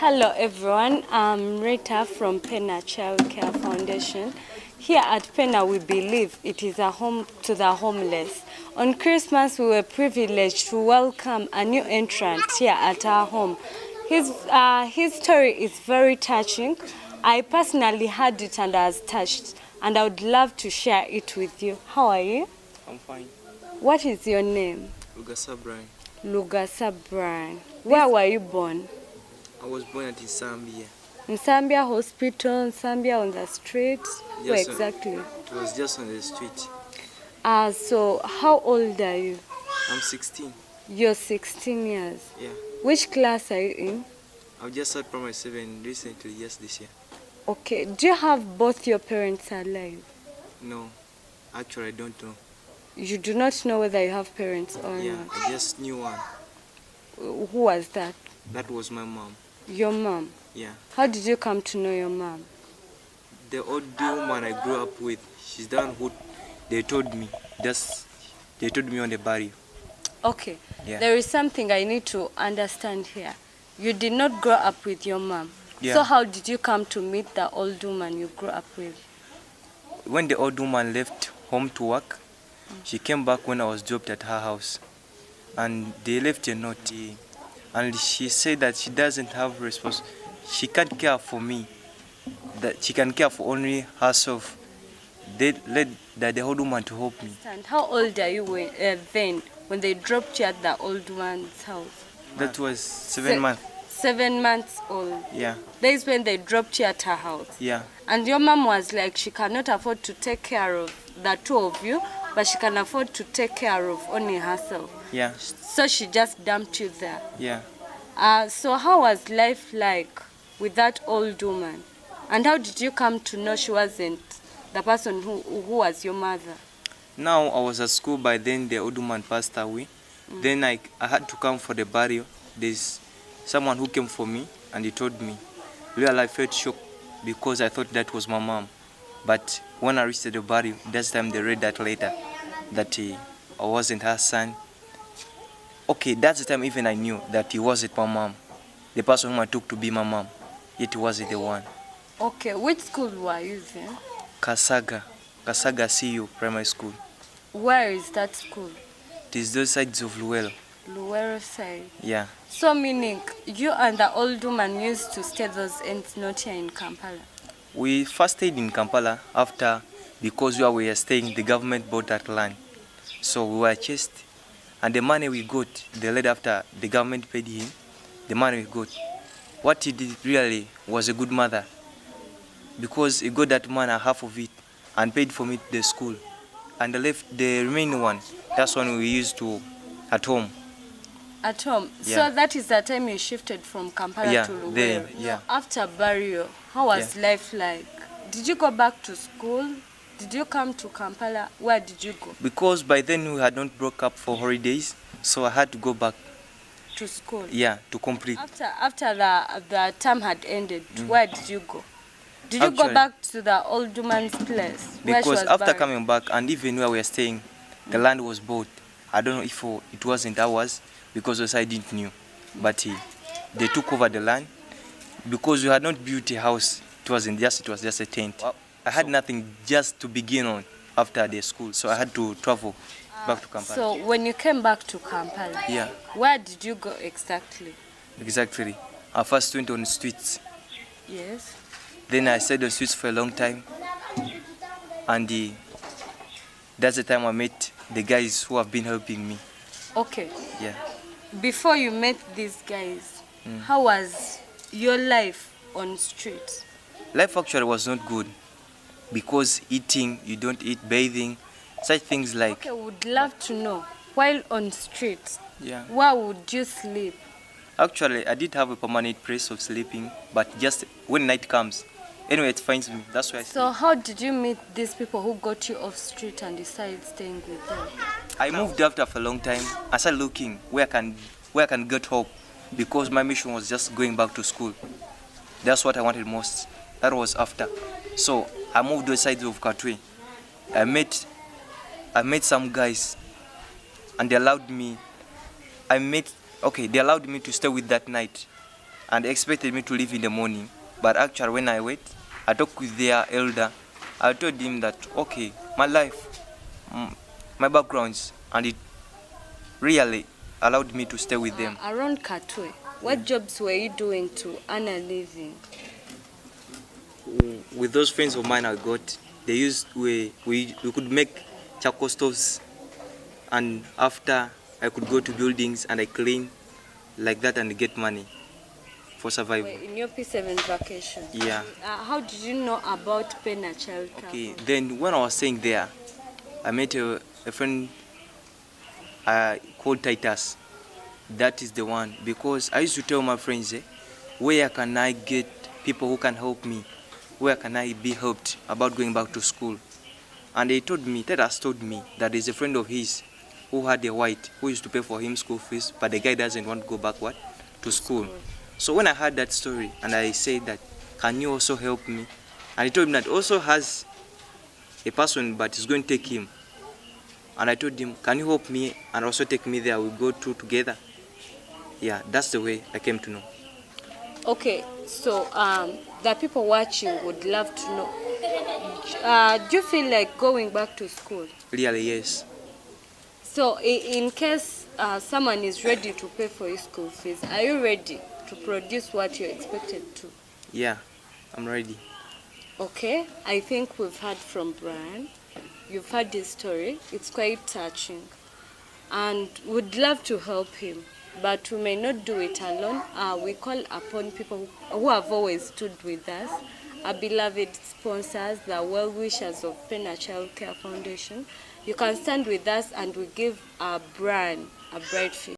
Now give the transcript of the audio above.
Hello everyone, I'm Rita from Pena Child Care Foundation. Here at Pena we believe it is a home to the homeless. On Christmas we were privileged to welcome a new entrant here at our home. His story is very touching. I personally heard it and I was touched, and I would love to share it with you. How are you? I'm fine. What is your name? Rugasha Brian. Rugasha Brian. Where were you born? I was born in Zambia. In Zambia hospital, in Zambia on the street? Where Yes, exactly? It was just on the street. So how old are you? I'm 16. You're 16 years. Yeah. Which class are you in? I've just started primary 7 recently, just this year. Okay. Do you have both your parents alive? No, actually I don't know. You do not know whether you have parents or Yeah, not? I just knew one. Who was that? That was my mom. Your mom? Yeah. How did you come to know your mom? The old woman I grew up with, she's the one who they told me. They told me on the burial. Okay. Yeah. There is something I need to understand here. You did not grow up with your mom. Yeah. So how did you come to meet the old woman you grew up with? When the old woman left home to work, she came back when I was dropped at her house. And they left a note. And she said that she doesn't have she can't care for me. That she can care for only herself. They led the old woman to help me. And how old are you then when they dropped you at the old woman's house? That was 7 months. 7 months old. Yeah. That is when they dropped you at her house. Yeah. And your mom was like, she cannot afford to take care of the two of you, but she can afford to take care of only herself. Yeah. So she just dumped you there. Yeah. So how was life like with that old woman? And how did you come to know she wasn't the person who was your mother? Now I was at school, by then the old woman passed away. Then I had to come for the burial. There's someone who came for me and he told me. Really, I felt shocked because I thought that was my mom. But when I reached the burial, that's the time they read that letter that I wasn't her son. Okay, that's the time even I knew that he wasn't my mom. The person whom I took to be my mom, yet he wasn't the one. Okay, which school were you then? Kasaga CU Primary School. Where is that school? It is those sides of Luelo. Luero side. Yeah. So meaning you and the old woman used to stay those ends not here in Kampala? We first stayed in Kampala after, because where we were staying, the government bought that land. So we were chased. And the money we got, the lady after the government paid him, the money we got, what he did really was a good mother. Because he got that money, half of it, and paid for me to the school. And left the remaining one, that's one we used to at home. At home? Yeah. So that is the time you shifted from Kampala to Luero? Yeah. After burial, how was life like? Did you go back to school? Did you come to Kampala? Where did you go? Because by then we had not broke up for holidays, so I had to go back. To school? Yeah, to complete. After the term had ended, where did you go? Did you go back to the old woman's place? Because after coming back, and even where we were staying, the land was bought. I don't know if it wasn't ours, because I didn't know. But they took over the land. Because we had not built a house, it was just a tent. I had nothing just to begin on after the school, so I had to travel back to Kampala. So when you came back to Kampala, yeah, where did you go exactly? Exactly. I first went on the streets. Yes. Then I stayed on the streets for a long time. And that's the time I met the guys who have been helping me. Okay. Yeah. Before you met these guys, how was your life on streets? Life actually was not good. Because eating, you don't eat, bathing, such things like... Okay, would love to know, while on streets, where would you sleep? Actually, I did have a permanent place of sleeping, but just when night comes, anyway, it finds me. That's why I sleep. So how did you meet these people who got you off street and decided staying with them? I moved after for a long time. I started looking where I can get help, because my mission was just going back to school. That's what I wanted most. That was after. So I moved to the side of Katwe. I met some guys, and they allowed me. They allowed me to stay with that night. and they expected me to leave in the morning. But actually, when I wait, I talked with their elder. I told him that, okay, my life, my backgrounds, and it really allowed me to stay with them. Around Katwe, what jobs were you doing to earn a living? With those friends of mine I got, we could make charcoal stoves, and after I could go to buildings and I clean like that and get money for survival. In your P7 vacation? Yeah. How did you know about Pena Child Care? Okay, then when I was staying there, I met a friend called Titus. That is the one, because I used to tell my friends, where can I get people who can help me? Where can I be helped about going back to school? And Titus told me that there's a friend of his who had a white who used to pay for him school fees, but the guy doesn't want to go back to school. So when I heard that story and I said that, can you also help me? And he told me that also has a person but is going to take him. And I told him, can you help me and also take me there? We'll go together. Yeah, that's the way I came to know. Okay, so the people watching would love to know, do you feel like going back to school? Really, yes. So in case someone is ready to pay for your school fees, are you ready to produce what you're expected to? Yeah, I'm ready. Okay, I think we've heard from Brian. You've heard his story. It's quite touching. And would love to help him, but we may not do it alone. We call upon people who have always stood with us, our beloved sponsors, the well-wishers of Pena Child Care Foundation. You can stand with us and we give Brian a bright future.